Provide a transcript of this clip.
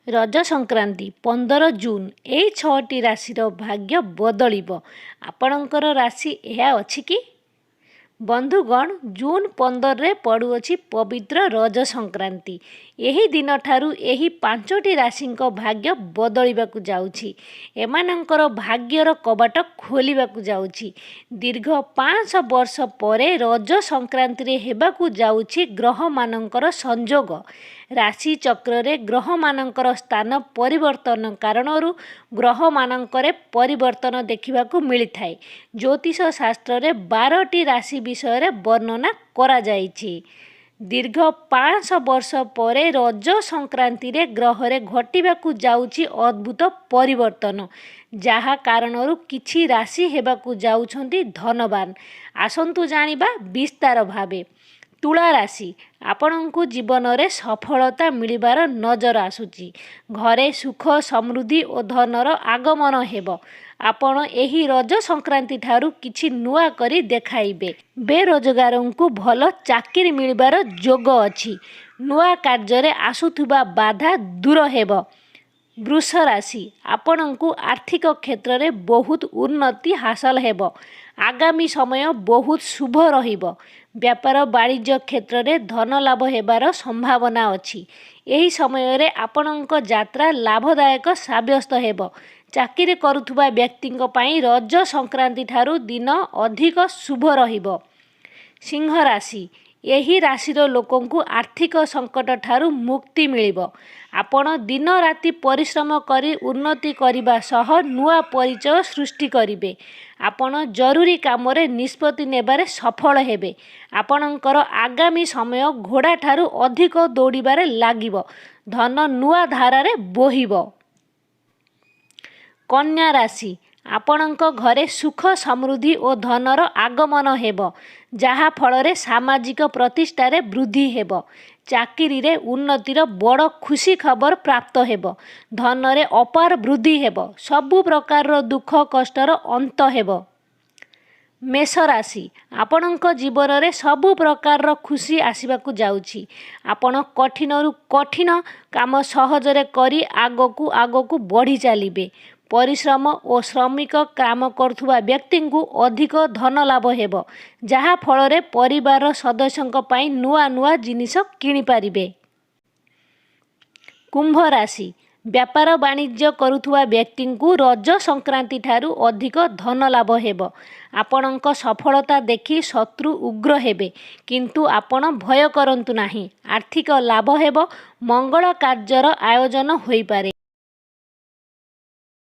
रज संक्रांति 15 जून यही 6टी राशि भाग्य बदलिब। आपणकर राशि यह अछि कि बंधुगण जून 15 रे पड़ुअछि पवित्र रज संक्रांति। यही दिन ठारू यही 5टी राशि भाग्य बदलिबाकु जाउछि। एमानंकर भाग्यर कबाट खोलिबाकु जाउछि। दीर्घ 5 वर्ष परे रज संक्रांति रे हेबाकु जाउछि ग्रह मानंकर संजोग। राशि चक्र रे ग्रह मानंकर स्थान परिवर्तन कारणरू ग्रह मानंकरे परिवर्तन देखिबाकु मिलिथाय। ज्योतिष शास्त्र रे 12टी राशि विषय वर्णना करा जाइछि। दीर्घ 5 वर्ष परे रज संक्रांति रे ग्रह रे घटिबाकु जाउछि अद्भुत परिवर्तन, जहा कारणरू किछि राशि हेबाकु जाउछंती धनवान। आसंतु जानिबा विस्तार भावे। तुला राशि आपणଙ୍କୁ जीवନରେ सफलता मिलिबार नजर आसुची। घरे सुख समृद्धि और धनर आगमन हेब। आपण एही रज संक्रांति ठारू किछि नुआ करी देखाइबे। बेरोजगारंकु भल चाकरी मिलिबार जोग अछि। नुआ कार्य आसुथुबा बाधा दूर हेब। वृष राशि आपणଙ୍କୁ आर्थिक क्षेत्र में बहुत उन्नति हासिल हेब। आगामी समय बहुत शुभ रहिब। व्यापार वाणिज्य क्षेत्र में धन लाभ हेबार संभावना अछि। एही समय रे आपणଙ୍କ यात्रा लाभदायक साब्यस्त हेब। चाकरी करुथुबा व्यक्तिଙ୍କ ପାଇଁ रज संक्रांति ठारू दिन अधिक शुभ रहिब। सिंह राशि यही राशिर लोकंकु आर्थिक संकट ठारू मुक्ति मिलिब। आपण दिन राति परिश्रम करी उन्नति करिबा सह नुआ परिचय सृष्टि करिबे। आपण जरूरी काम रे निष्पत्ति नेबारे सफल हेबे। आपणकर आगामी समय घोड़ा ठारू अधिक दौड़िबारे लागिब। धन नुआ धारारे बोहिब। कन्या राशि आपणଙ୍କ घरे सुख समृद्धि और धनर आगमन हेब, जहा फल सामाजिक प्रतिष्ठा रे वृद्धि हेब। चाकरी रे उन्नतिर बड़ खुशी खबर प्राप्त हेब। धन रे अपार वृद्धि हेब। सबु प्रकार दुख कष्टर अंत हेब। मेष राशि आपणଙ୍କ जीवन रे सबु प्रकार खुशी आसीबाकु जाउछि। आपण कठिनरु कठिन काम सहजरे करी आगकु आगकु बढ़ी चलिबे। परिश्रम और श्रमिक काम करुवा व्यक्ति को अधिक धन लाभ हेब, जहा फल रे परिवार सदस्यों पई नुआ नुआ जिनिस किनि पारिबे। कुंभ राशि व्यापार वाणिज्य करुवा व्यक्ति को रज संक्रांति ठारू अधिक धन लाभ हेब। आपणଙ୍କ सफलता देखि शत्रु उग्र हेबे, किंतु आपण भय करंतु नाही। आर्थिक लाभ हेब। मंगल कार्यर आयोजन होई पारे।